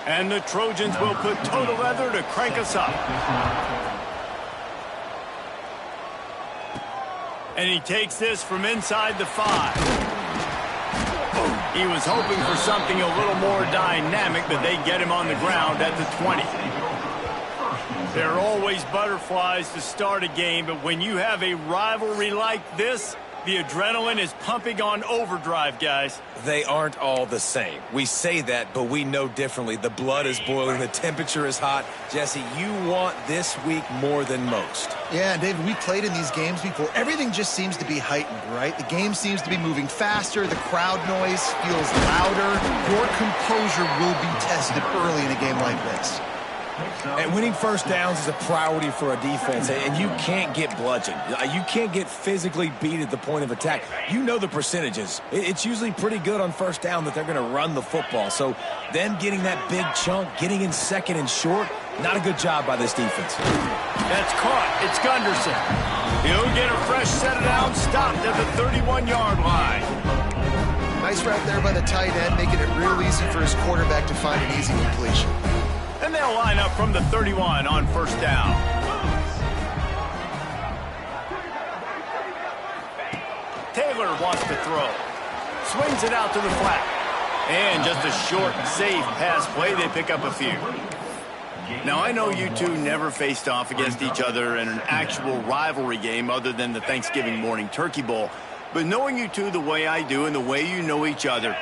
And the Trojans will put total leather to crank us up. And he takes this from inside the 5. He was hoping for something a little more dynamic, but they get him on the ground at the 20. There are always butterflies to start a game, but when you have a rivalry like this, the adrenaline is pumping on overdrive, guys. They aren't all the same. We say that, but we know differently. The blood is boiling. The temperature is hot. Jesse, you want this week more than most. Yeah, David, we played in these games before. Everything just seems to be heightened, right? The game seems to be moving faster. The crowd noise feels louder. Your composure will be tested early in a game like this. And winning first downs is a priority for a defense, and you can't get bludgeoned. You can't get physically beat at the point of attack. You know the percentages. It's usually pretty good on first down that they're going to run the football. So them getting that big chunk, getting in second and short, not a good job by this defense. That's caught. It's Gunderson. He'll get a fresh set of downs, stopped at the 31-yard line. Nice route there by the tight end, making it real easy for his quarterback to find an easy completion. And they'll line up from the 31 on first down. Taylor wants to throw. Swings it out to the flat. And just a short, safe pass play. They pick up a few. Now, I know you two never faced off against each other in an actual rivalry game other than the Thanksgiving morning Turkey Bowl. But knowing you two the way I do and the way you know each other,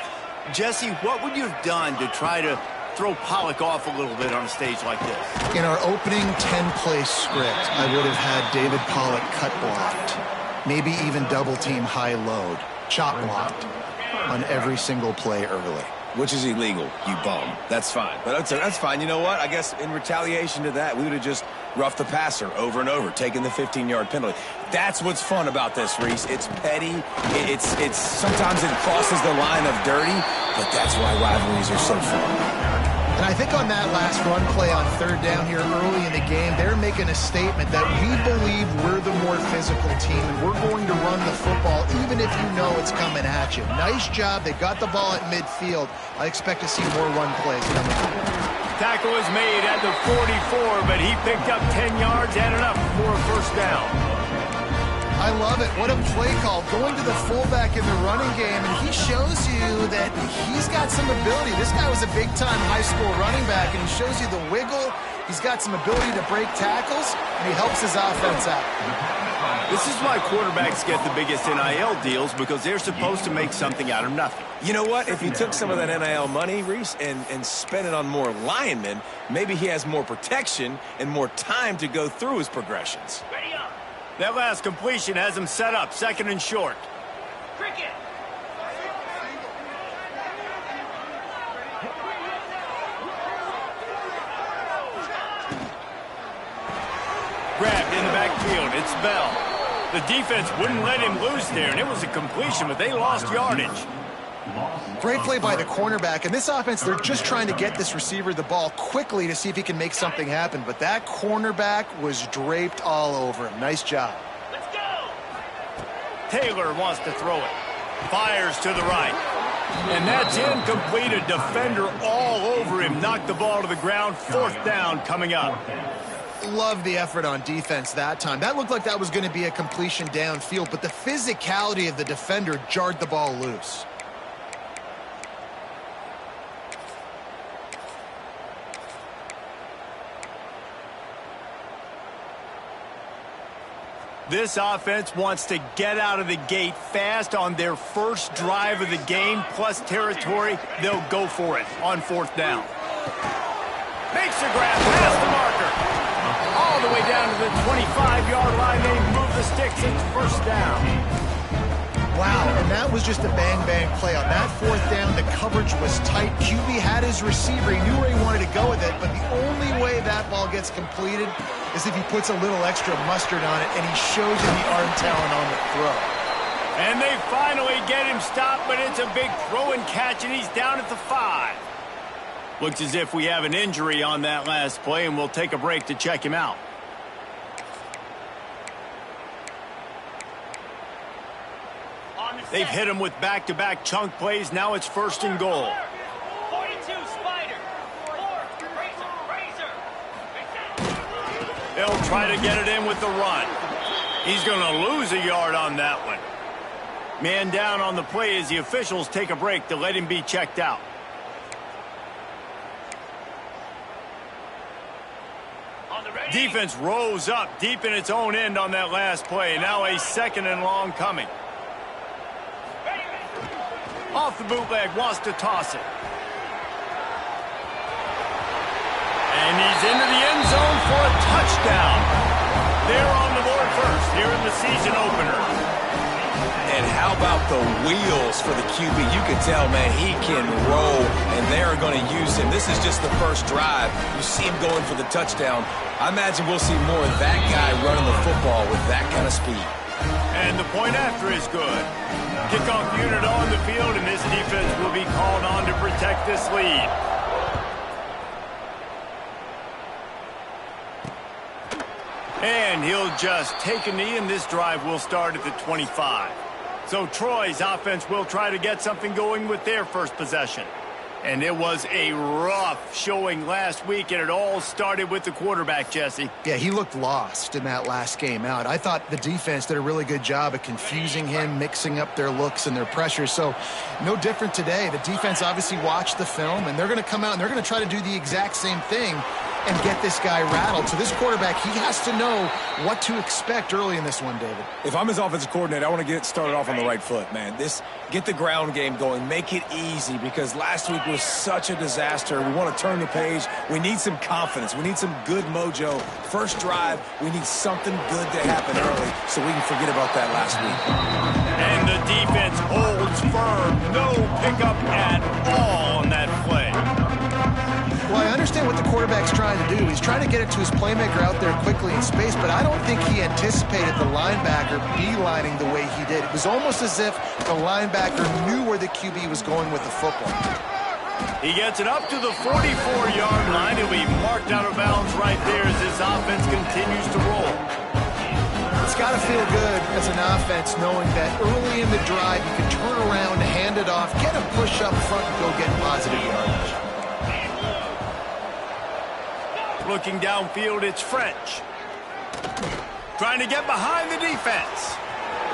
Jesse, what would you have done to try to throw Pollock off a little bit on a stage like this? In our opening 10-play script, I would have had David Pollock cut blocked, maybe even double-team high-load, chop blocked on every single play early. Which is illegal, you bum. That's fine. But that's fine. You know what? I guess in retaliation to that, we would have just roughed the passer over and over, taking the 15-yard penalty. That's what's fun about this, Reese. It's petty. It's sometimes it crosses the line of dirty, but that's why rivalries are so fun. And I think on that last run play on third down here early in the game, they're making a statement that we believe we're the more physical team and we're going to run the football even if you know it's coming at you. Nice job. They got the ball at midfield. I expect to see more run plays coming up. Tackle is made at the 44, but he picked up 10 yards and enough for a first down. I love it. What a play call. Going to the fullback in the running game, and he shows you that he's got some ability. This guy was a big-time high school running back, and he shows you the wiggle. He's got some ability to break tackles, and he helps his offense out. This is why quarterbacks get the biggest NIL deals, because they're supposed to make something out of nothing. You know what? If he took some of that NIL money, Reese, and spent it on more linemen, maybe he has more protection and more time to go through his progressions. Ready up. That last completion has him set up, second and short. Cricket. Grabbed in the backfield. It's Bell. The defense wouldn't let him loose there, and it was a completion, but they lost yardage. Great play by the cornerback. And this offense, they're just trying to get this receiver the ball quickly to see if he can make something happen. But that cornerback was draped all over him. Nice job. Let's go. Taylor wants to throw it. Fires to the right. And that's incomplete. A defender all over him. Knocked the ball to the ground. Fourth down coming up. Love the effort on defense that time. That looked like that was going to be a completion downfield, but the physicality of the defender jarred the ball loose. This offense wants to get out of the gate fast on their first drive of the game, plus territory. They'll go for it on fourth down. Makes the grab past the marker. All the way down to the 25-yard line. They move the sticks. It's first down. Wow, and that was just a bang-bang play. On that fourth down, the coverage was tight. QB had his receiver. He knew where he wanted to go with it, but the only way that ball gets completed is if he puts a little extra mustard on it, and he shows you the arm talent on the throw. And they finally get him stopped, but it's a big throw and catch, and he's down at the 5. Looks as if we have an injury on that last play, and we'll take a break to check him out. They've hit him with back-to-back chunk plays. Now it's first and goal. 42, Spider. 4. They'll try to get it in with the run. He's going to lose a yard on that one. Man down on the play as the officials take a break to let him be checked out. Defense rose up deep in its own end on that last play. Now a 2nd and long coming. Off the bootleg, wants to toss it. And he's into the end zone for a touchdown. They're on the board first here in the season opener. And how about the wheels for the QB? You can tell, man, he can roll, and they're going to use him. This is just the first drive. You see him going for the touchdown. I imagine we'll see more of that guy running the football with that kind of speed. And the point after is good. Kickoff unit on the field, and this defense will be called on to protect this lead. And he'll just take a knee, and this drive will start at the 25. So Troy's offense will try to get something going with their first possession. And it was a rough showing last week, and it all started with the quarterback, Jesse. Yeah, he looked lost in that last game out. I thought the defense did a really good job of confusing him, mixing up their looks and their pressure. So no different today. The defense obviously watched the film, and they're going to come out and they're going to try to do the exact same thing and get this guy rattled. So this quarterback, he has to know what to expect early in this one, David. If I'm his offensive coordinator, I want to get it started off on the right foot, man. Get the ground game going. Make it easy, because last week was such a disaster. We want to turn the page. We need some confidence. We need some good mojo. First drive, we need something good to happen early so we can forget about that last week. And the defense holds firm. No pickup at all on that play. Well, I understand what the quarterback's trying to do. He's trying to get it to his playmaker out there quickly in space, but I don't think he anticipated the linebacker beelining the way he did. It was almost as if the linebacker knew where the QB was going with the football. He gets it up to the 44-yard line. He'll be marked out of bounds right there as his offense continues to roll. It's got to feel good as an offense knowing that early in the drive you can turn around, hand it off, get a push up front, and go get positive yardage. Looking downfield, it's French. Trying to get behind the defense.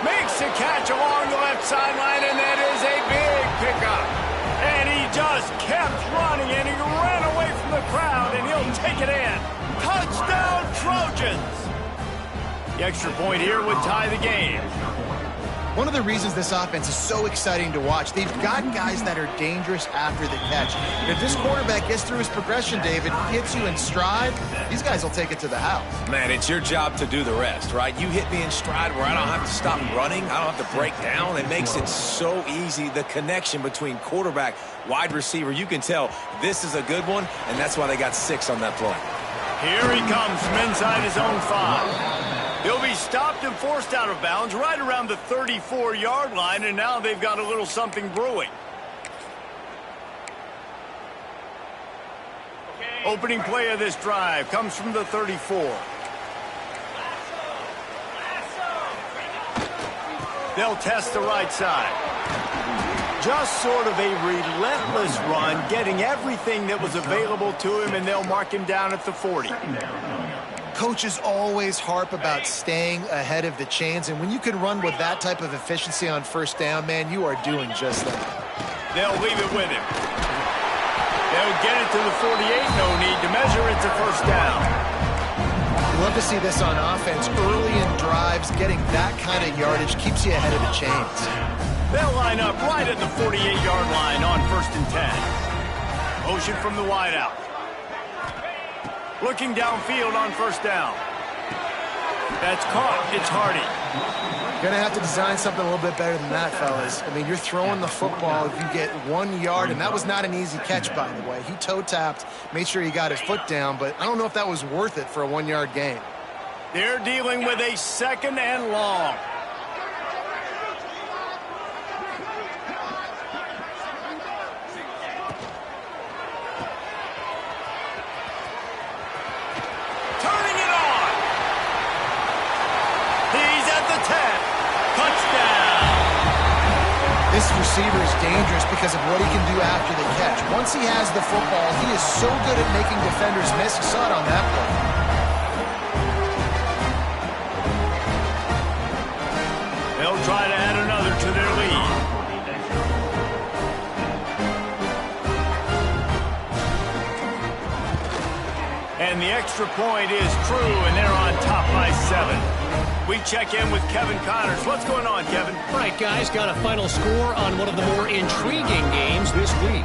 Makes a catch along the left sideline, and that is a big pickup. And he just kept running, and he ran away from the crowd, and he'll take it in. Touchdown, Trojans! The extra point here would tie the game. One of the reasons this offense is so exciting to watch, they've got guys that are dangerous after the catch. And if this quarterback gets through his progression, David, hits you in stride, these guys will take it to the house. Man, it's your job to do the rest, right? You hit me in stride where I don't have to stop running. I don't have to break down. It makes it so easy. The connection between quarterback, wide receiver, you can tell this is a good one, and that's why they got 6 on that play. Here he comes from inside his own 5. He'll be stopped and forced out of bounds right around the 34-yard line, and now they've got a little something brewing. Opening play of this drive comes from the 34. They'll test the right side. Just sort of a relentless run, getting everything that was available to him, and they'll mark him down at the 40. Coaches always harp about staying ahead of the chains, and when you can run with that type of efficiency on first down, man, you are doing just that. They'll leave it with him. They'll get it to the 48, no need to measure. It's a first down. You love to see this on offense. Early in drives, getting that kind of yardage keeps you ahead of the chains. They'll line up right at the 48-yard line on 1st and 10. Motion from the wideout. Looking downfield on first down. That's caught. It's Hardy. You're going to have to design something a little bit better than that, fellas. I mean, you're throwing the football. If you get 1 yard, and that was not an easy catch, by the way. He toe-tapped, made sure he got his foot down, but I don't know if that was worth it for a 1-yard gain. They're dealing with a 2nd and long. This receiver is dangerous because of what he can do after the catch. Once he has the football, he is so good at making defenders miss. You saw it on that play. they'll try to add another to their lead. And the extra point is true, and they're on top by 7. We check in with Kevin Connors. What's going on, Kevin? All right, guys, got a final score on one of the more intriguing games this week.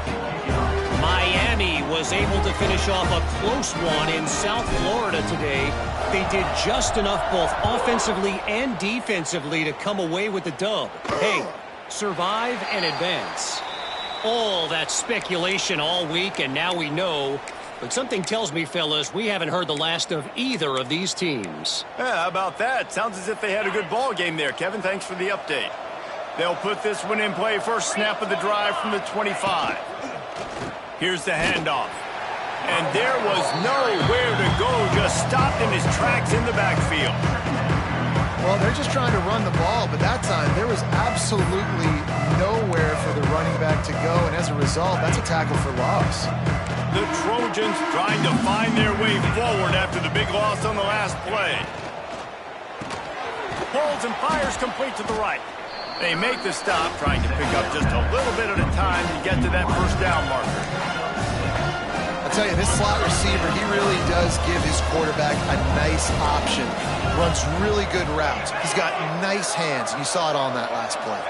Miami was able to finish off a close one in South Florida today. They did just enough both offensively and defensively to come away with the dub. Hey, survive and advance. All that speculation all week, and now we know. But something tells me, fellas, we haven't heard the last of either of these teams. Yeah, how about that? Sounds as if they had a good ball game there, Kevin. Thanks for the update. They'll put this one in play. First snap of the drive from the 25. Here's the handoff. And there was nowhere to go. Just stopped in his tracks in the backfield. Well, they're just trying to run the ball, but that time there was absolutely nowhere for the running back to go. And as a result, that's a tackle for loss. The Trojans trying to find their way forward after the big loss on the last play. Pulls and fires complete to the right. They make the stop, trying to pick up just a little bit at a time to get to that first down marker. I'll tell you, this slot receiver, he really does give his quarterback a nice option. Runs really good routes. He's got nice hands. You saw it on that last play.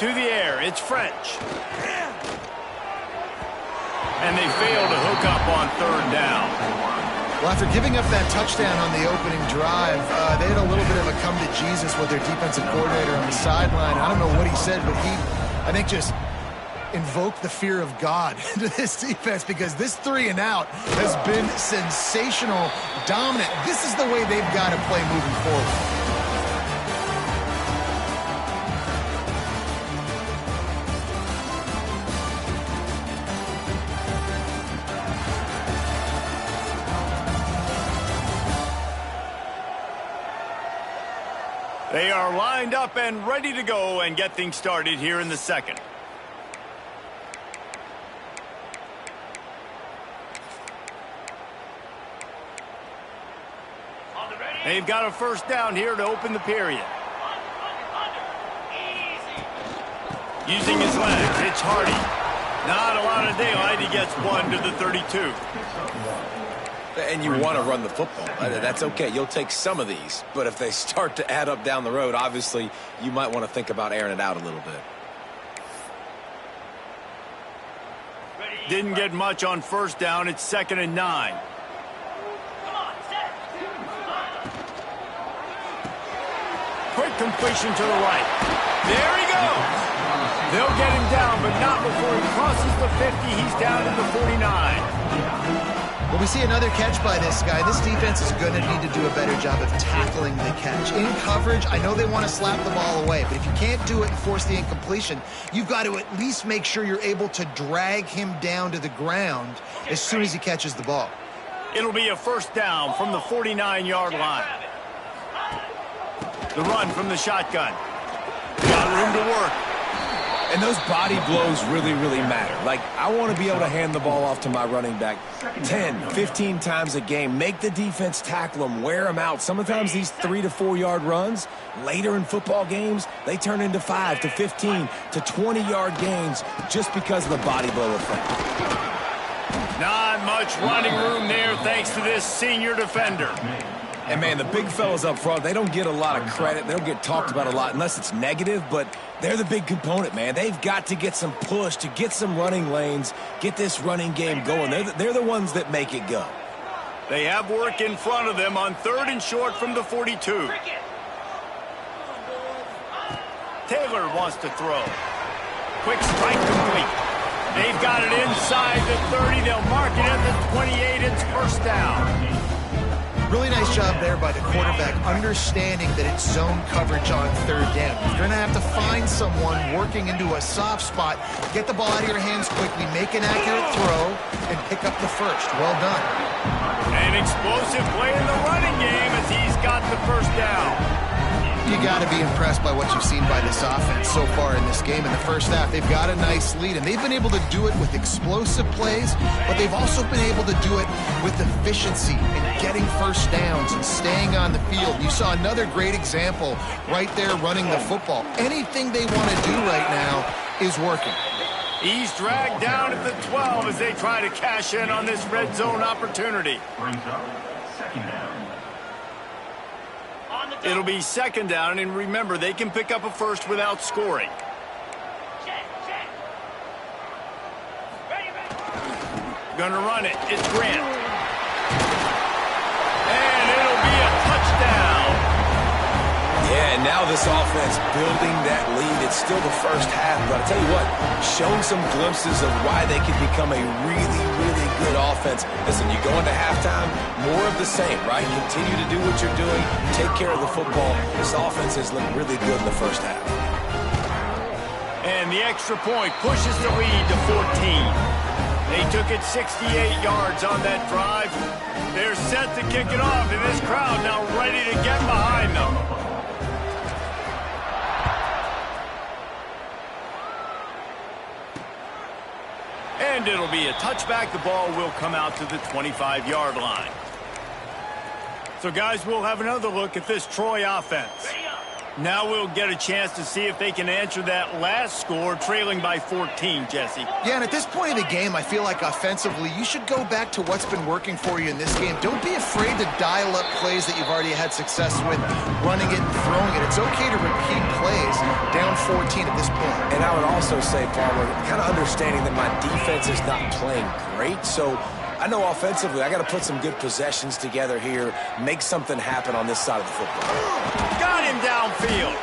To the air, it's French. And they fail to hook up on third down. Well, after giving up that touchdown on the opening drive, they had a little bit of a come to Jesus with their defensive coordinator on the sideline. I don't know what he said, but he, I think, just invoked the fear of God into this defense, because this 3 and out has been sensational, dominant. This is the way they've got to play moving forward. They are lined up and ready to go and get things started here in the second. They've got a first down here to open the period. Using his legs, it's Hardy. Not a lot of daylight. He gets 1 to the 32. And you want to run the football. That's okay. You'll take some of these. But if they start to add up down the road, obviously, you might want to think about airing it out a little bit. Didn't get much on first down. It's 2nd and 9. Quick completion to the right. There he goes. They'll get him down, but not before he crosses the 50. He's down to the 49. Well, we see another catch by this guy. This defense is going to need to do a better job of tackling the catch. In coverage, I know they want to slap the ball away, but if you can't do it and force the incompletion, you've got to at least make sure you're able to drag him down to the ground as soon as he catches the ball. It'll be a first down from the 49-yard line. The run from the shotgun. Got room to work. And those body blows really, really matter. Like, I want to be able to hand the ball off to my running back 10, 15 times a game. Make the defense tackle them, wear them out. Sometimes these 3 to 4 yard runs, later in football games, they turn into 5 to 15 to 20-yard gains just because of the body blow effect. Not much running room there thanks to this senior defender. And, man, the big fellas up front, they don't get a lot of credit. They don't get talked about a lot unless it's negative, but they're the big component, man. They've got to get some push, to get some running lanes, get this running game going. They're the ones that make it go. They have work in front of them on 3rd and short from the 42. Taylor wants to throw. Quick strike complete. They've got it inside the 30. They'll mark it at the 28. It's first down. Really nice job there by the quarterback, understanding that it's zone coverage on 3rd down. You're going to have to find someone working into a soft spot, get the ball out of your hands quickly, make an accurate throw, and pick up the first. Well done. An explosive play in the running game as he's got the first down. You got to be impressed by what you've seen by this offense so far in this game. In the first half, they've got a nice lead, and they've been able to do it with explosive plays, but they've also been able to do it with efficiency and getting first downs and staying on the field. You saw another great example right there running the football. Anything they want to do right now is working. He's dragged down at the 12 as they try to cash in on this red zone opportunity. Second down. It'll be second down, and remember, they can pick up a first without scoring. Gonna run it. It's Grant. And it'll be a touchdown. Yeah, and now this offense building that lead. It's still the first half, but I tell you what, showing some glimpses of why they could become a really, really good offense. Listen, you go into halftime, more of the same, right? Continue to do what you're doing, take care of the football. This offense has looked really good in the first half. And the extra point pushes the lead to 14. They took it 68 yards on that drive. They're set to kick it off, and this crowd now ready to get behind them. And it'll be a touchback. The ball will come out to the 25-yard line. So, guys, we'll have another look at this Troy offense. Now we'll get a chance to see if they can answer that last score, trailing by 14, Jesse. Yeah, and at this point of the game, I feel like offensively, you should go back to what's been working for you in this game. Don't be afraid to dial up plays that you've already had success with, running it and throwing it. It's okay to repeat plays down 14 at this point. And I would also say, Palmer, kind of understanding that my defense is not playing great, so I know offensively I got to put some good possessions together here, make something happen on this side of the football. Got him downfield.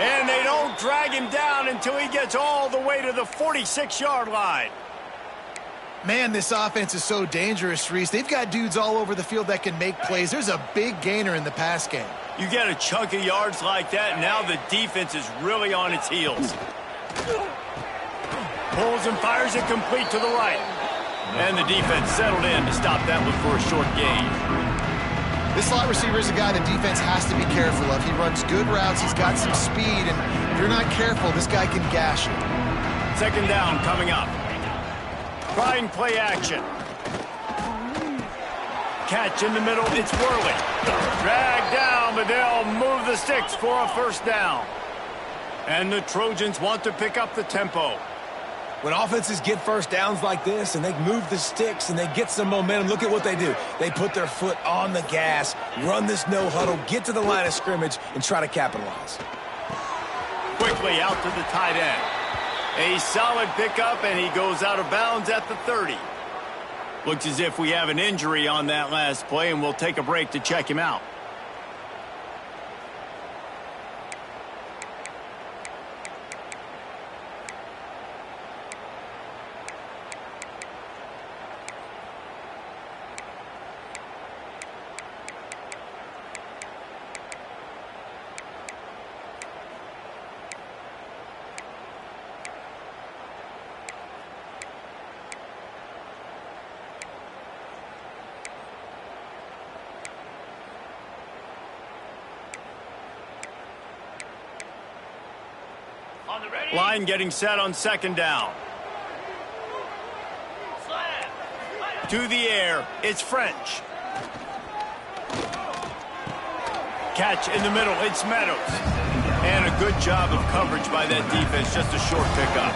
And they don't drag him down until he gets all the way to the 46-yard line. Man, this offense is so dangerous, Reese. They've got dudes all over the field that can make plays. There's a big gainer in the pass game. You get a chunk of yards like that, now the defense is really on its heels. Pulls and fires it complete to the right. And the defense settled in to stop that one for a short gain. This slot receiver is a guy the defense has to be careful of. He runs good routes. He's got some speed, and if you're not careful, this guy can gash you. Second down coming up. Trying play action. Catch in the middle. It's Worley. Dragged down, but they'll move the sticks for a first down. And the Trojans want to pick up the tempo. When offenses get first downs like this and they move the sticks and they get some momentum, look at what they do. They put their foot on the gas, run this no huddle, get to the line of scrimmage, and try to capitalize. Quickly out to the tight end. A solid pickup, and he goes out of bounds at the 30. Looks as if we have an injury on that last play, and we'll take a break to check him out. Line getting set on second down. To the air, it's French. Catch in the middle, it's Meadows. And a good job of coverage by that defense, just a short pickup.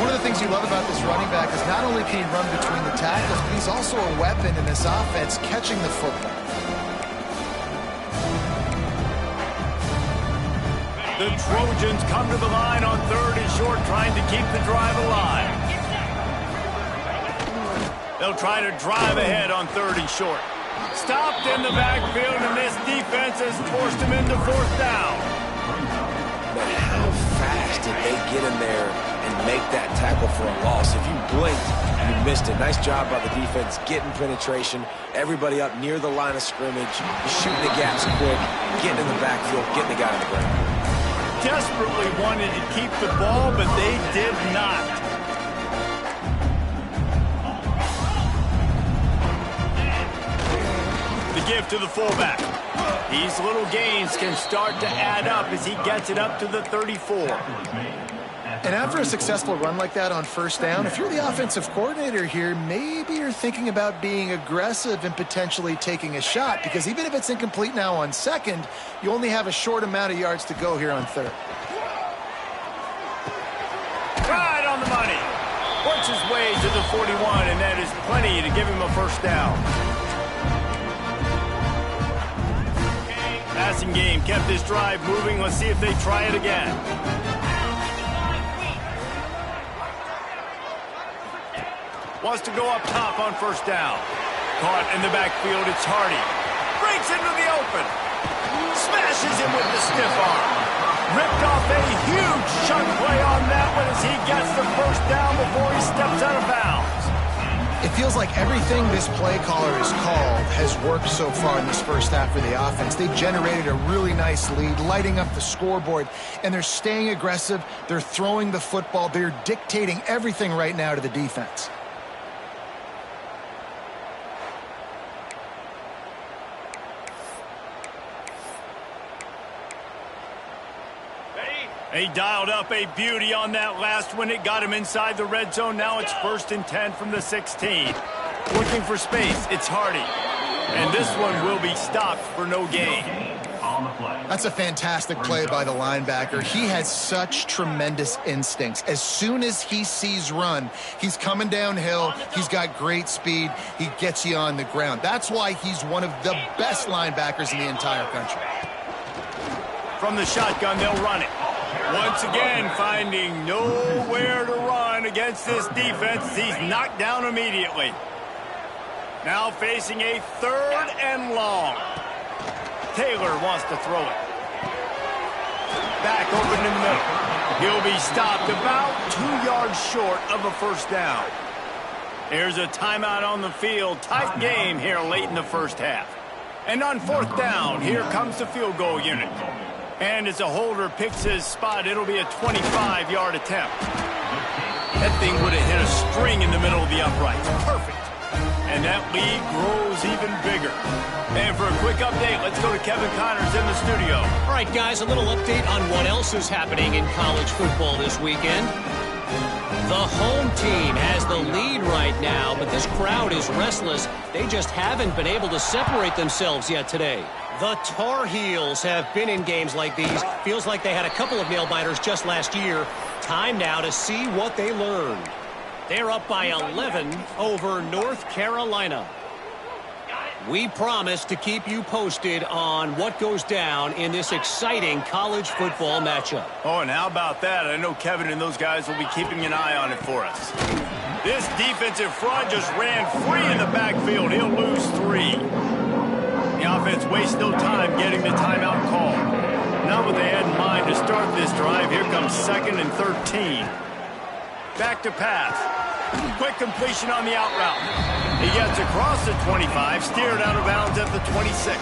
One of the things you love about this running back is not only can he run between the tackles, but he's also a weapon in this offense catching the football. The Trojans come to the line on third and short, trying to keep the drive alive. They'll try to drive ahead on third and short. Stopped in the backfield, and this defense has forced him into fourth down. But how fast did they get in there and make that tackle for a loss? If you blinked, you missed it. Nice job by the defense getting penetration. Everybody up near the line of scrimmage, shooting the gaps quick, getting in the backfield, getting the guy on the ground. Desperately wanted to keep the ball, but they did not. The give to the fullback. These little gains can start to add up as he gets it up to the 34. And after a successful run like that on first down, if you're the offensive coordinator here, maybe you're thinking about being aggressive and potentially taking a shot, because even if it's incomplete now on second, you only have a short amount of yards to go here on third. Right on the money. Works his way to the 41, and that is plenty to give him a first down. Passing game kept this drive moving. Let's see if they try it again. Wants to go up top on first down. Caught in the backfield, it's Hardy. Breaks into the open. Smashes him with the stiff arm. Ripped off a huge chunk play on that one as he gets the first down before he steps out of bounds. It feels like everything this play caller has called has worked so far in this first half for the offense. They've generated a really nice lead, lighting up the scoreboard, and they're staying aggressive. They're throwing the football. They're dictating everything right now to the defense. He dialed up a beauty on that last one. It got him inside the red zone. Now it's 1st and 10 from the 16. Looking for space. It's Hardy. And this one will be stopped for no gain. That's a fantastic play by the linebacker. He has such tremendous instincts. As soon as he sees run, he's coming downhill. He's got great speed. He gets you on the ground. That's why he's one of the best linebackers in the entire country. From the shotgun, they'll run it. Once again, finding nowhere to run against this defense. He's knocked down immediately. Now facing a 3rd and long. Taylor wants to throw it. Back open in the middle. He'll be stopped about 2 yards short of a first down. There's a timeout on the field. Tight game here late in the first half. And on 4th down, here comes the field goal unit. And as a holder picks his spot, it'll be a 25-yard attempt. That thing would have hit a string in the middle of the uprights. Perfect. And that lead grows even bigger. And for a quick update, let's go to Kevin Connors in the studio. All right, guys, a little update on what else is happening in college football this weekend. The home team has the lead right now, but this crowd is restless. They just haven't been able to separate themselves yet today. The Tar Heels have been in games like these. Feels like they had a couple of nail-biters just last year. Time now to see what they learned. They're up by 11 over North Carolina. We promise to keep you posted on what goes down in this exciting college football matchup. Oh, and how about that? I know Kevin and those guys will be keeping an eye on it for us. This defensive front just ran free in the backfield. He'll lose 3. The offense wastes no time getting the timeout call. Not what they had in mind to start this drive. Here comes 2nd and 13. Back to pass. Quick completion on the out route. He gets across the 25, steered out of bounds at the 26.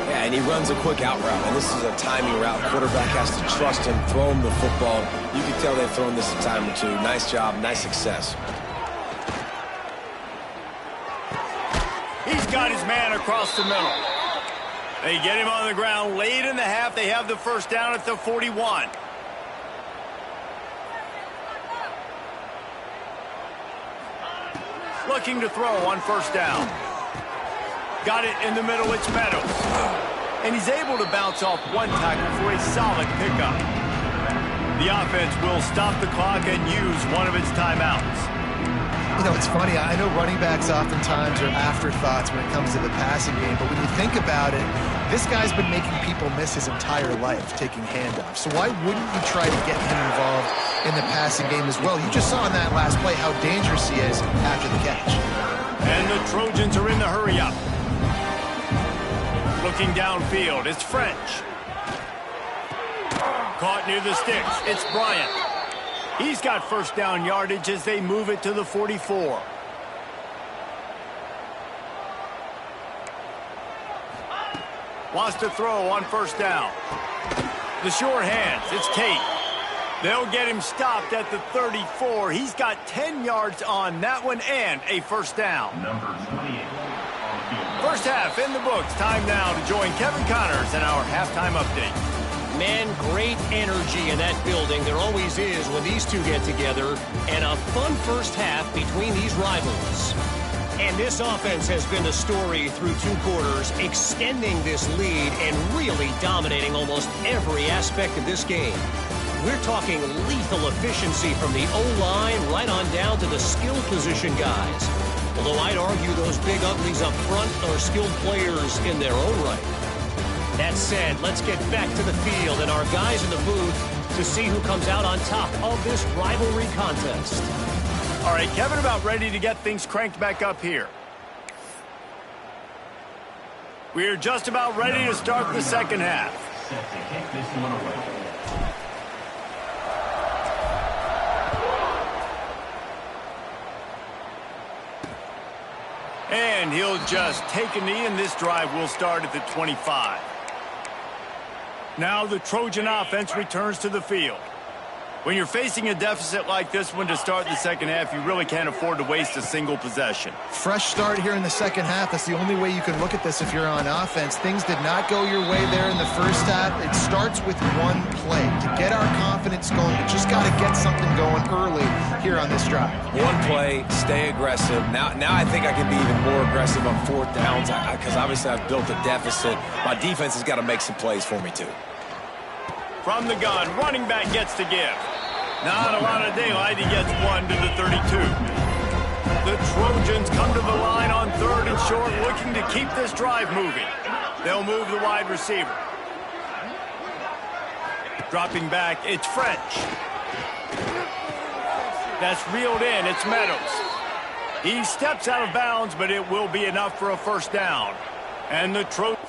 Yeah, and he runs a quick out route, and this is a timing route. Quarterback has to trust him, throw him the football. You can tell they've thrown this a time or two. Nice job, nice success. He's got his man across the middle. They get him on the ground late in the half. They have the first down at the 41. Looking to throw on first down. Got it in the middle. It's Meadows. And he's able to bounce off one tackle for a solid pickup. The offense will stop the clock and use one of its timeouts. You know, it's funny. I know running backs oftentimes are afterthoughts when it comes to the passing game, but when you think about it, this guy's been making people miss his entire life taking handoffs. So why wouldn't you try to get him involved in the passing game as well? You just saw in that last play how dangerous he is after the catch. And the Trojans are in the hurry-up. Looking downfield, it's French. Caught near the sticks, it's Bryant. He's got first down yardage as they move it to the 44. Wants to throw on first down. The sure hands, it's Tate. They'll get him stopped at the 34. He's got 10 yards on that one and a first down. Number 28 on the field. First half in the books. Time now to join Kevin Connors in our halftime update. Man, great energy in that building. There always is when these two get together. And a fun first half between these rivals. And this offense has been the story through 2 quarters, extending this lead and really dominating almost every aspect of this game. We're talking lethal efficiency from the O-line right on down to the skill position guys. Although I'd argue those big uglies up front are skilled players in their own right. That said, let's get back to the field and our guys in the booth to see who comes out on top of this rivalry contest. All right, Kevin, about ready to get things cranked back up here. We're just about ready to start the second half. And he'll just take a knee, and this drive will start at the 25. Now the Trojan offense returns to the field. When you're facing a deficit like this one to start the second half, you really can't afford to waste a single possession. Fresh start here in the second half. That's the only way you can look at this if you're on offense. Things did not go your way there in the first half. It starts with one play. To get our confidence going, we just got to get something going early here on this drive. One play, stay aggressive. Now I think I can be even more aggressive on 4th downs because obviously I've built a deficit. My defense has got to make some plays for me too. From the gun, running back gets to give. Not a lot of daylight. He gets 1 to the 32. The Trojans come to the line on 3rd and short, looking to keep this drive moving. They'll move the wide receiver. Dropping back, it's French. That's reeled in, it's Meadows. He steps out of bounds, but it will be enough for a first down. And the Trojans...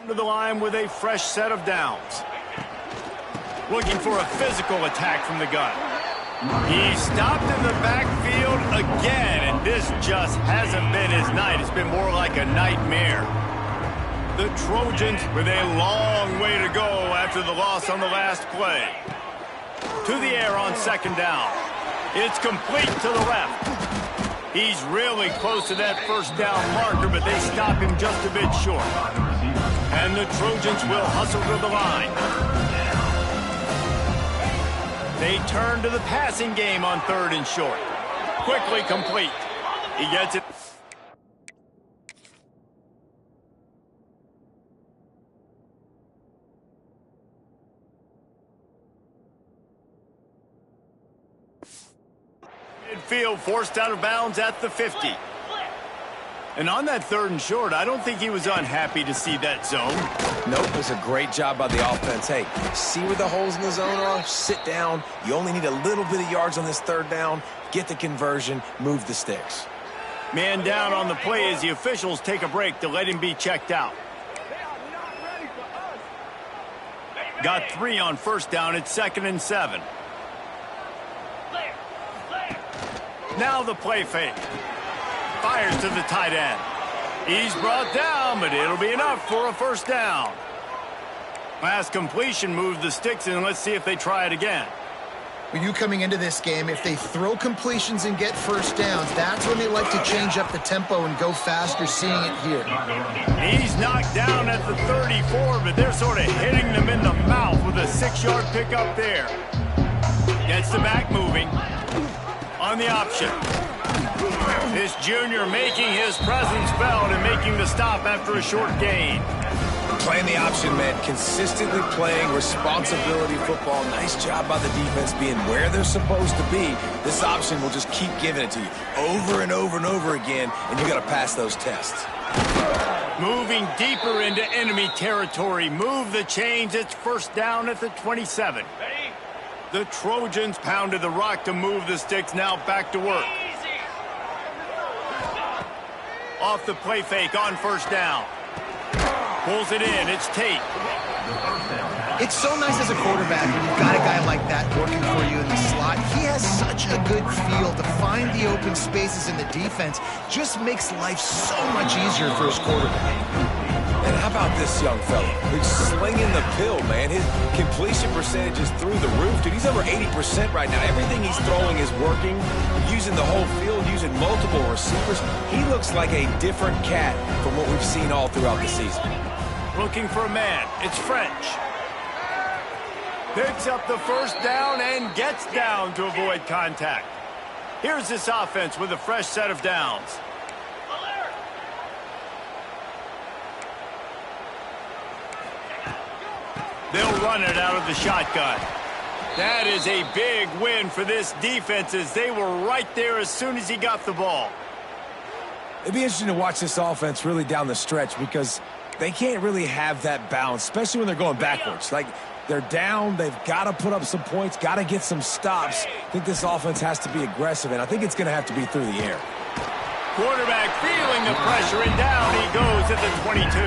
to the line with a fresh set of downs. Looking for a physical attack from the gun. He stopped in the backfield again, and this just hasn't been his night. It's been more like a nightmare. The Trojans with a long way to go after the loss on the last play. To the air on 2nd down. It's complete to the left. He's really close to that first down marker, but they stop him just a bit short. And the Trojans will hustle to the line. They turn to the passing game on 3rd and short. Quickly complete. He gets it. Midfield forced out of bounds at the 50. And on that 3rd and short, I don't think he was unhappy to see that zone. Nope, it was a great job by the offense. Hey, see where the holes in the zone are? Sit down. You only need a little bit of yards on this 3rd down. Get the conversion, move the sticks. Man down on the play as the officials take a break to let him be checked out. Got 3 on 1st down. It's 2nd and 7. Now the play fake. Fires to the tight end. He's brought down, but it'll be enough for a first down. Last completion moved the sticks, and let's see if they try it again. When you coming into this game, if they throw completions and get first downs, that's when they like to change up the tempo and go faster, seeing it here. He's knocked down at the 34, but they're sort of hitting them in the mouth with a 6-yard pickup there. Gets the back moving. On the option. This junior making his presence felt and making the stop after a short gain. Playing the option, man. Consistently playing responsibility football. Nice job by the defense being where they're supposed to be. This option will just keep giving it to you over and over and over again, and you got to pass those tests. Moving deeper into enemy territory. Move the chains. It's first down at the 27. The Trojans pounded the rock to move the sticks. Now back to work. Off the play fake on first down. Pulls it in. It's Tate. It's so nice as a quarterback when you've got a guy like that working for you in the slot. He has such a good feel to find the open spaces in the defense. Just makes life so much easier for his quarterback. And how about this young fella? He's slinging the pill, man. His completion percentage is through the roof. Dude, he's over 80% right now. Everything he's throwing is working. Using the whole field, using multiple receivers. He looks like a different cat from what we've seen all throughout the season. Looking for a man. It's French. Picks up the first down and gets down to avoid contact. Here's this offense with a fresh set of downs. They'll run it out of the shotgun. That is a big win for this defense as they were right there as soon as he got the ball. It'd be interesting to watch this offense really down the stretch because they can't really have that balance, especially when they're going backwards. Like, they're down, they've got to put up some points, got to get some stops. I think this offense has to be aggressive, and I think it's going to have to be through the air. Quarterback feeling the pressure, and down he goes at the 22.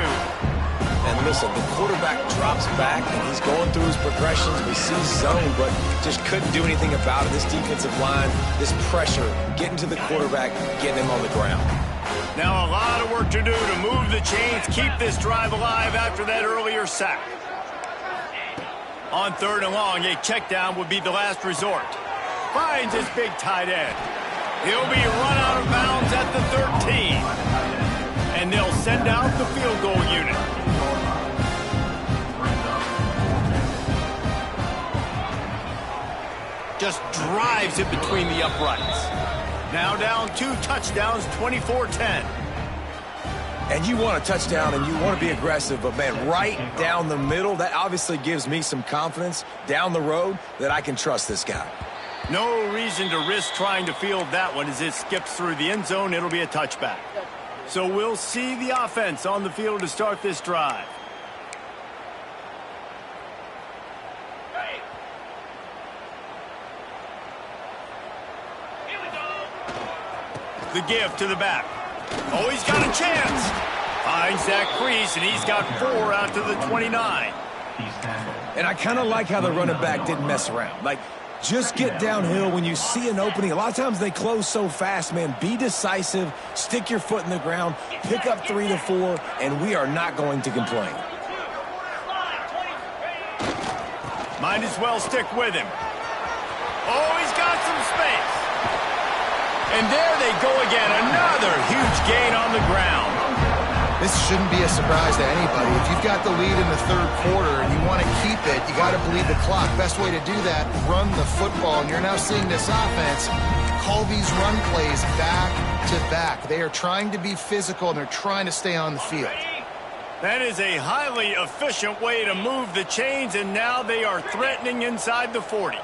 And listen, the quarterback drops back, and he's going through his progressions. We see zone, but just couldn't do anything about it. This defensive line, this pressure, getting to the quarterback, getting him on the ground. Now a lot of work to do to move the chains, keep this drive alive after that earlier sack. On 3rd and long, a check down would be the last resort. Finds his big tight end. He'll be run out of bounds at the 13. And they'll send out the field goal unit. Just drives it between the uprights. Now down 2 touchdowns, 24-10. And you want a touchdown and you want to be aggressive, but, man, right down the middle, that obviously gives me some confidence down the road that I can trust this guy. No reason to risk trying to field that one as it skips through the end zone. It'll be a touchback. So we'll see the offense on the field to start this drive. The give to the back. Oh, he's got a chance. Finds that crease, and he's got 4 out to the 29. And I kind of like how the running back didn't mess around. Like, just get downhill when you see an opening. A lot of times they close so fast, man. Be decisive, stick your foot in the ground, pick up 3 to 4, and we are not going to complain. Might as well stick with him. Oh, he's got some space. And there they go again. Another huge gain on the ground. This shouldn't be a surprise to anybody. If you've got the lead in the 3rd quarter and you want to keep it, you got to bleed the clock. Best way to do that, run the football. And you're now seeing this offense call these run plays back to back. They are trying to be physical, and they're trying to stay on the field. That is a highly efficient way to move the chains, and now they are threatening inside the 40.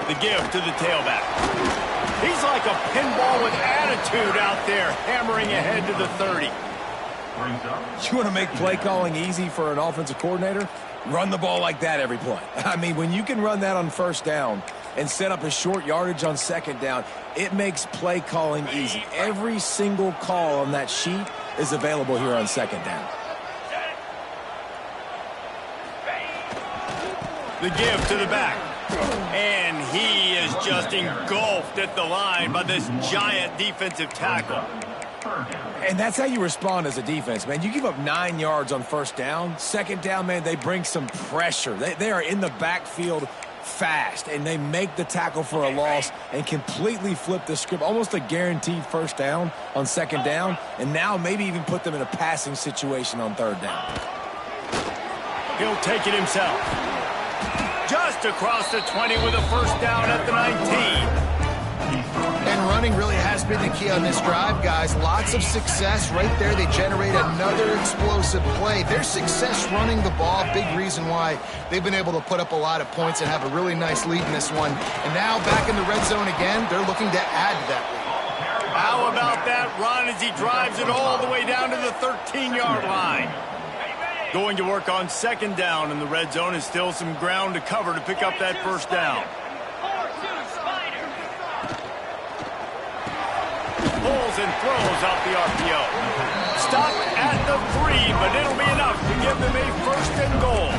The give to the tailback. He's like a pinball with attitude out there, hammering ahead to the 30. You want to make play calling easy for an offensive coordinator? Run the ball like that every play. I mean, when you can run that on 1st down and set up a short yardage on 2nd down, it makes play calling easy. Every single call on that sheet is available here on 2nd down. The give to the back. And he is just engulfed at the line by this giant defensive tackle. And that's how you respond as a defense, man. You give up 9 yards on 1st down. 2nd down, man, they bring some pressure. They are in the backfield fast, and they make the tackle for a loss and completely flip the script. Almost a guaranteed 1st down on 2nd down, and now maybe even put them in a passing situation on 3rd down. He'll take it himself. Just across the 20 with a 1st down at the 19. And running really has been the key on this drive, guys. Lots of success right there. They generate another explosive play. Their success running the ball, big reason why they've been able to put up a lot of points and have a really nice lead in this one. And now back in the red zone again, they're looking to add to that lead. How about that run as he drives it all the way down to the 13-yard line? Going to work on 2nd down in the red zone, is still some ground to cover to pick up that 1st down. Pulls and throws off the RPO. Stop at the 3, but it'll be enough to give them a 1st and goal.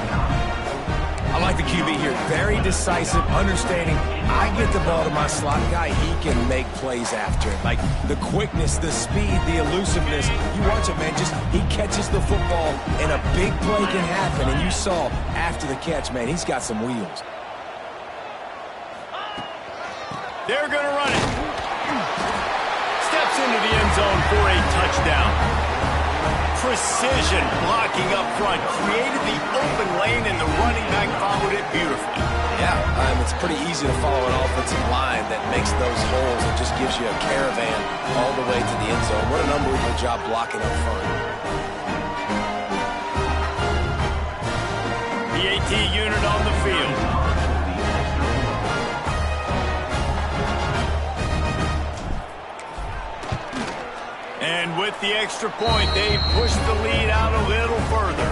I like the QB here. Very decisive, understanding. I get the ball to my slot guy. He can make plays after it. Like the quickness, the speed, the elusiveness. You watch it, man. Just he catches the football and a big play can happen. And you saw after the catch, man, he's got some wheels. They're going to run it. Steps into the end zone for a touchdown. Precision blocking up front. Created the open lane, and the running back followed it beautifully. Yeah, it's pretty easy to follow an offensive line that makes those holes and just gives you a caravan all the way to the end zone. What an unbelievable job blocking up front. The AT unit on the field. And with the extra point, they push the lead out a little further.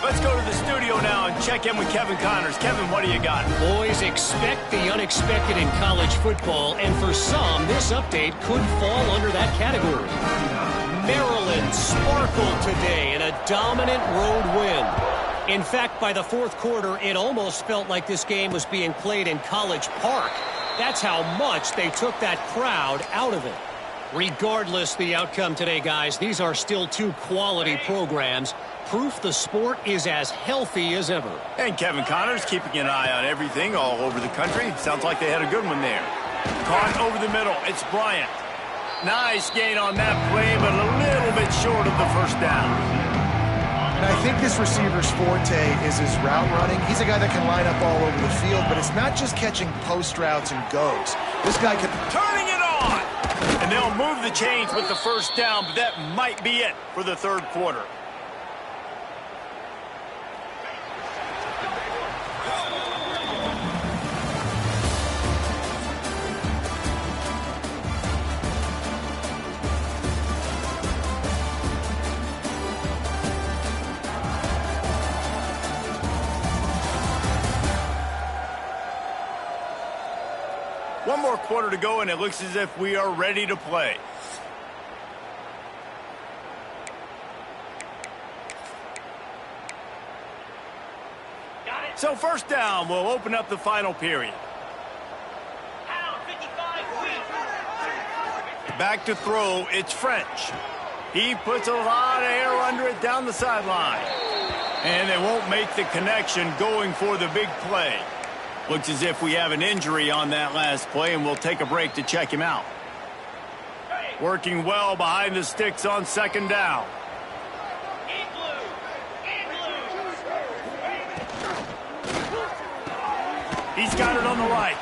Let's go to the studio now and check in with Kevin Connors. Kevin, what do you got? Boys, expect the unexpected in college football, and for some, this update could fall under that category. Maryland sparkled today in a dominant road win. In fact, by the fourth quarter, it almost felt like this game was being played in College Park. That's how much they took that crowd out of it. Regardless the outcome today, guys, these are still two quality programs. Proof the sport is as healthy as ever. And Kevin Connors keeping an eye on everything all over the country. Sounds like they had a good one there. Caught over the middle. It's Bryant. Nice gain on that play, but a little bit short of the first down. And I think this receiver's forte is his route running. He's a guy that can line up all over the field, but it's not just catching post routes and goes. This guy can... Turning it on! And they'll move the chains with the first down, but that might be it for the third quarter. One more quarter to go, and it looks as if we are ready to play. So first down, we'll open up the final period. Back to throw, it's French. He puts a lot of air under it down the sideline. And they won't make the connection going for the big play. Looks as if we have an injury on that last play, and we'll take a break to check him out. Working well behind the sticks on second down. He's got it on the right.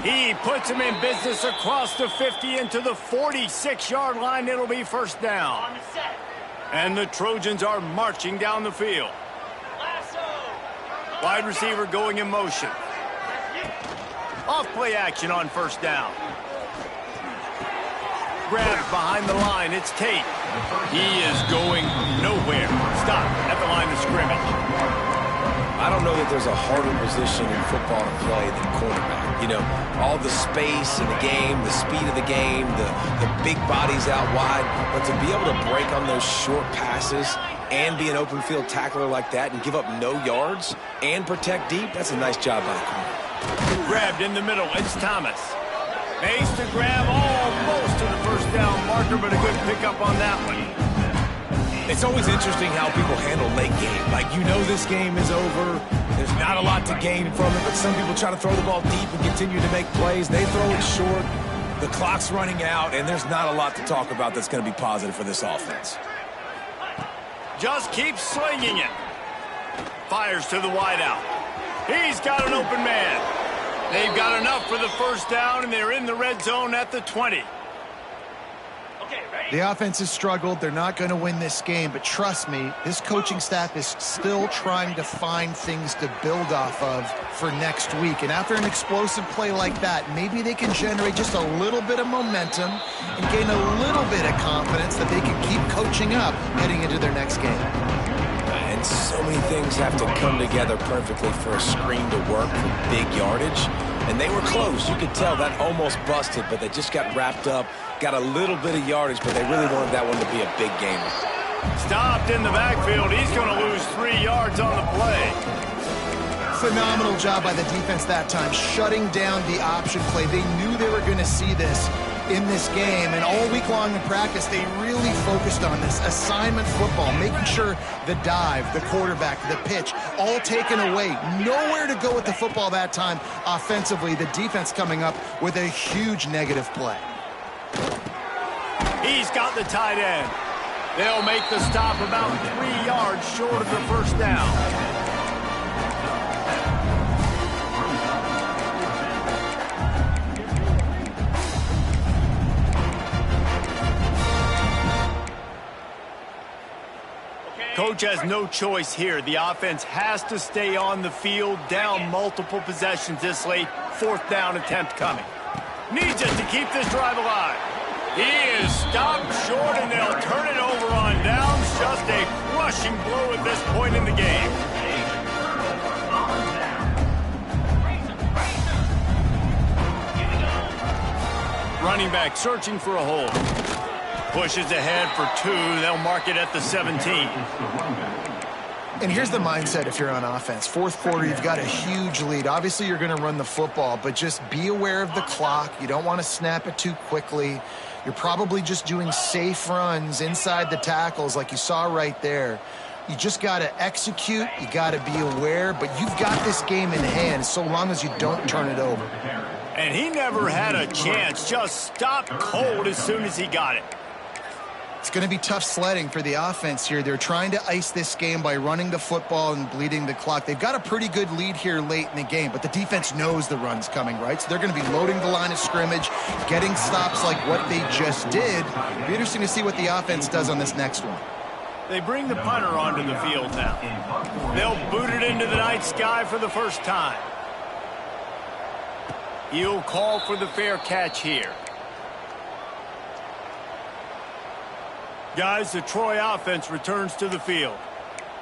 He puts him in business across the 50 into the 46-yard line. It'll be first down. And the Trojans are marching down the field. Wide receiver going in motion. Off play action on first down. Grabbed behind the line. It's Tate. He is going nowhere. Stop at the line of scrimmage. I don't know that there's a harder position in football to play than quarterback. You know, all the space in the game, the speed of the game, the big bodies out wide. But to be able to break on those short passes and be an open field tackler like that and give up no yards and protect deep, that's a nice job by the corner. Grabbed in the middle. It's Thomas. Makes the grab almost to the first down marker, but a good pickup on that one. It's always interesting how people handle late game. Like, you know this game is over. There's not a lot to gain from it, but some people try to throw the ball deep and continue to make plays. They throw it short. The clock's running out, and there's not a lot to talk about that's going to be positive for this offense. Just keeps slinging it. Fires to the wideout. He's got an open man. They've got enough for the first down, and they're in the red zone at the 20. The offense has struggled. They're not going to win this game, but trust me, this coaching staff is still trying to find things to build off of for next week. And after an explosive play like that, maybe they can generate just a little bit of momentum and gain a little bit of confidence that they can keep coaching up heading into their next game. And so many things have to come together perfectly for a screen to work for big yardage. And they were close. You could tell that almost busted, but they just got wrapped up, got a little bit of yardage, but they really wanted that one to be a big gamer. Stopped in the backfield. He's going to lose 3 yards on the play. Phenomenal job by the defense that time, shutting down the option play. They knew they were going to see this in this game, and all week long in practice, they really focused on this assignment football, making sure the dive, the quarterback, the pitch, all taken away. Nowhere to go with the football that time offensively. The defense coming up with a huge negative play. He's got the tight end. They'll make the stop about 3 yards short of the first down. Coach has no choice here. The offense has to stay on the field, down multiple possessions this late. 4th down attempt coming. Needs it to keep this drive alive. He is stopped short, and they'll turn it over on downs. Just a crushing blow at this point in the game. Running back searching for a hole. Pushes ahead for 2. They'll mark it at the 17. And here's the mindset if you're on offense. 4th quarter, you've got a huge lead. Obviously, you're going to run the football, but just be aware of the clock. You don't want to snap it too quickly. You're probably just doing safe runs inside the tackles like you saw right there. You just got to execute. You got to be aware, but you've got this game in hand so long as you don't turn it over. And he never had a chance. Just stopped cold as soon as he got it. It's going to be tough sledding for the offense here. They're trying to ice this game by running the football and bleeding the clock. They've got a pretty good lead here late in the game, but the defense knows the run's coming, right? So they're going to be loading the line of scrimmage, getting stops like what they just did. It'll be interesting to see what the offense does on this next one. They bring the punter onto the field now. They'll boot it into the night sky for the first time. He'll call for the fair catch here. Guys, the Troy offense returns to the field.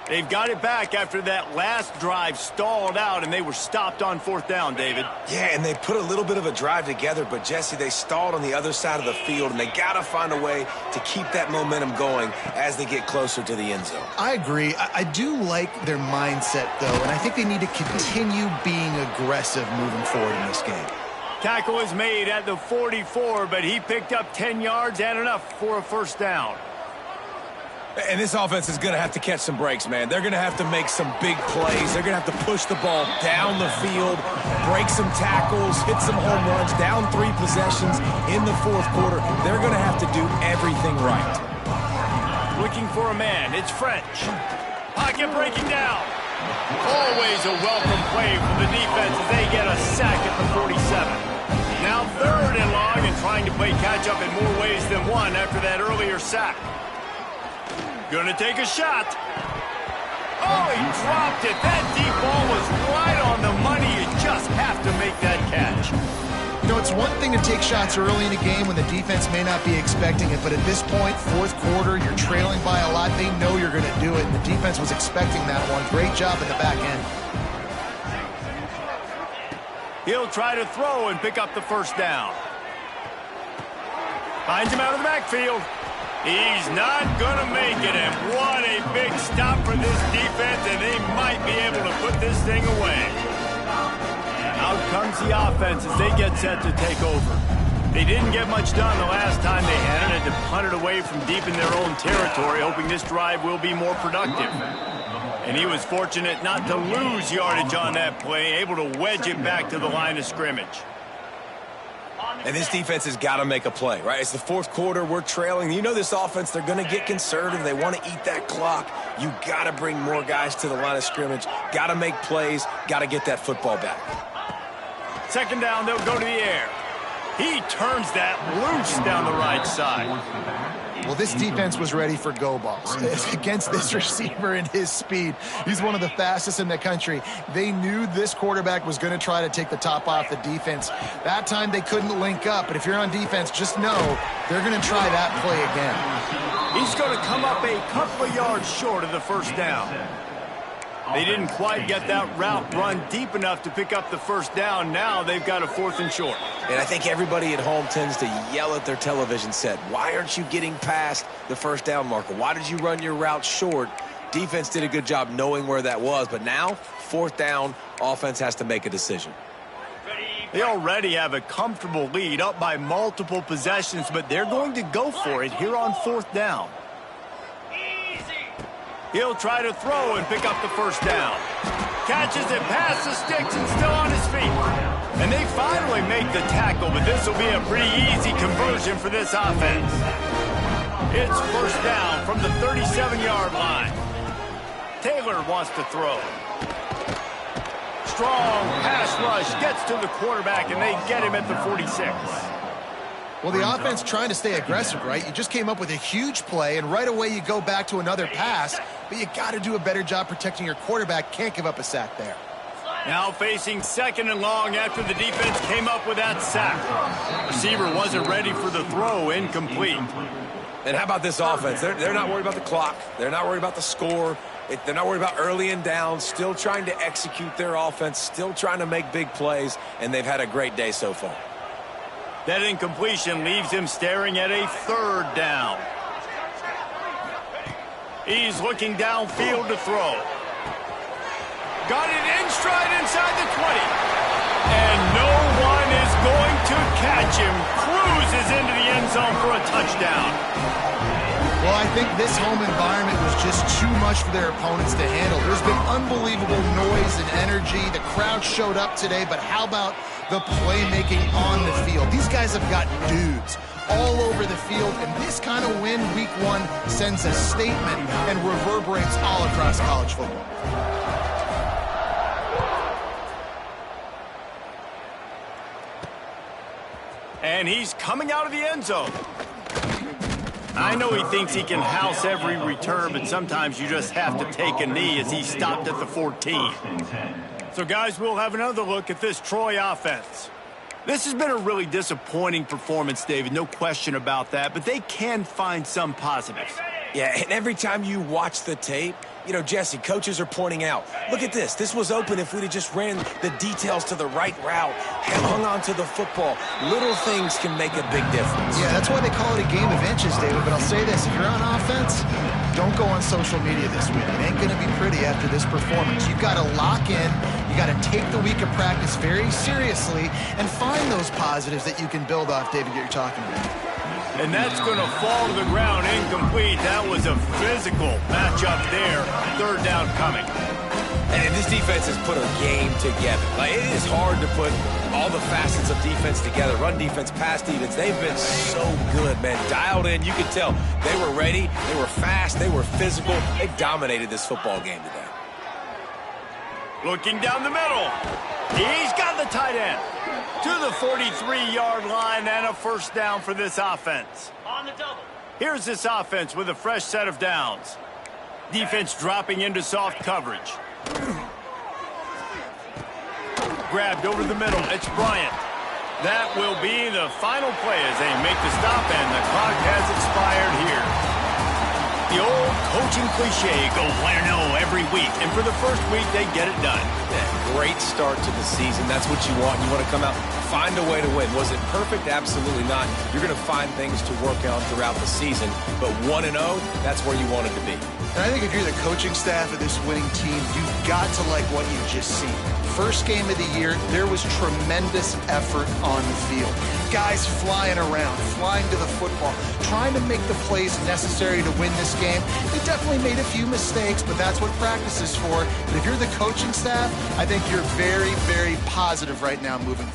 They've got it back after that last drive stalled out, and they were stopped on 4th down, David. Yeah, and they put a little bit of a drive together, but, Jesse, they stalled on the other side of the field, and they got to find a way to keep that momentum going as they get closer to the end zone. I agree. I do like their mindset, though, and I think they need to continue being aggressive moving forward in this game. Tackle is made at the 44, but he picked up 10 yards and enough for a first down. And this offense is going to have to catch some breaks, man. They're going to have to make some big plays. They're going to have to push the ball down the field, break some tackles, hit some home runs, down 3 possessions in the 4th quarter. They're going to have to do everything right. Looking for a man. It's French. Pocket breaking down. Always a welcome play from the defense as they get a sack at the 47. Now 3rd and long and trying to play catch-up in more ways than one after that earlier sack. Gonna take a shot. Oh, he dropped it. That deep ball was right on the money. You just have to make that catch. You know, it's one thing to take shots early in a game when the defense may not be expecting it, but at this point, 4th quarter, you're trailing by a lot. They know you're going to do it, and the defense was expecting that one. Great job in the back end. He'll try to throw and pick up the first down. Finds him out of the backfield. He's not going to make it, and what a big stop for this defense, and they might be able to put this thing away. Out comes the offense as they get set to take over. They didn't get much done the last time they had it, and to punt it away from deep in their own territory, hoping this drive will be more productive. And he was fortunate not to lose yardage on that play, able to wedge it back to the line of scrimmage. And this defense has got to make a play, right? It's the 4th quarter. We're trailing. You know this offense, they're going to get conservative. They want to eat that clock. You got to bring more guys to the line of scrimmage. Got to make plays. Got to get that football back. 2nd down, they'll go to the air. He turns that loose down the right side. Well, this defense was ready for go balls. Against this receiver and his speed, he's one of the fastest in the country. They knew this quarterback was going to try to take the top off the defense. That time they couldn't link up, but if you're on defense, just know they're going to try that play again. He's going to come up a couple of yards short of the first down. They didn't quite get that route run deep enough to pick up the first down. Now they've got a 4th and short. And I think everybody at home tends to yell at their television set, why aren't you getting past the first down marker? Why did you run your route short? Defense did a good job knowing where that was, but now, fourth down, offense has to make a decision. They already have a comfortable lead, up by multiple possessions, but they're going to go for it here on fourth down. He'll try to throw and pick up the first down. Catches it past the sticks and still on his feet. And they finally make the tackle, but this will be a pretty easy conversion for this offense. It's first down from the 37-yard line. Taylor wants to throw. Strong pass rush gets to the quarterback, and they get him at the 46. Well, the offense trying to stay aggressive, right? You just came up with a huge play, and right away you go back to another pass, but you got to do a better job protecting your quarterback. Can't give up a sack there. Now facing second and long after the defense came up with that sack. Receiver wasn't ready for the throw, incomplete. And how about this offense? They're not worried about the clock. They're not worried about the score. They're not worried about early and down. Still trying to execute their offense. Still trying to make big plays. And they've had a great day so far. That incompletion leaves him staring at a third down. He's looking downfield to throw. Got it in stride inside the 20. And no one is going to catch him. Cruises into the end zone for a touchdown. Well, I think this home environment was just too much for their opponents to handle. There's been unbelievable noise and energy. The crowd showed up today, but how about the playmaking on the field? These guys have got dudes all over the field, and this kind of win week one sends a statement and reverberates all across college football. And he's coming out of the end zone. I know he thinks he can house every return, but sometimes you just have to take a knee as he stopped at the 14. So, guys, we'll have another look at this Troy offense. This has been a really disappointing performance, David, no question about that, but they can find some positives. Yeah, and every time you watch the tape, you know, Jesse, coaches are pointing out, look at this. This was open if we'd have just ran the details to the right route, hung on to the football. Little things can make a big difference. Yeah, that's why they call it a game of inches, David. But I'll say this, if you're on offense, don't go on social media this week. It ain't going to be pretty after this performance. You've got to lock in. You got to take the week of practice very seriously and find those positives that you can build off, David, that you're talking about. And that's going to fall to the ground incomplete. That was a physical matchup there. Third down coming. And this defense has put a game together. Like, it is hard to put all the facets of defense together. Run defense, pass defense. They've been so good, man. Dialed in. You could tell they were ready. They were fast. They were physical. They dominated this football game today. Looking down the middle. He's got the tight end to the 43-yard line, and a first down for this offense. On the double. Here's this offense with a fresh set of downs. Defense dropping into soft coverage. Grabbed over the middle. It's Bryant. That will be the final play as they make the stop, and the clock has expired here. The old coaching cliche, go win or no every week. And for the first week, they get it done. Yeah, great start to the season. That's what you want. You want to come out, find a way to win. Was it perfect? Absolutely not. You're going to find things to work on throughout the season. But 1-0, that's where you want it to be. And I think if you're the coaching staff of this winning team, you've got to like what you've just seen. First game of the year, there was tremendous effort on the field. Guys flying around, flying to the football, trying to make the plays necessary to win this game. They definitely made a few mistakes, but that's what practice is for. But if you're the coaching staff, I think you're very, very positive right now moving forward.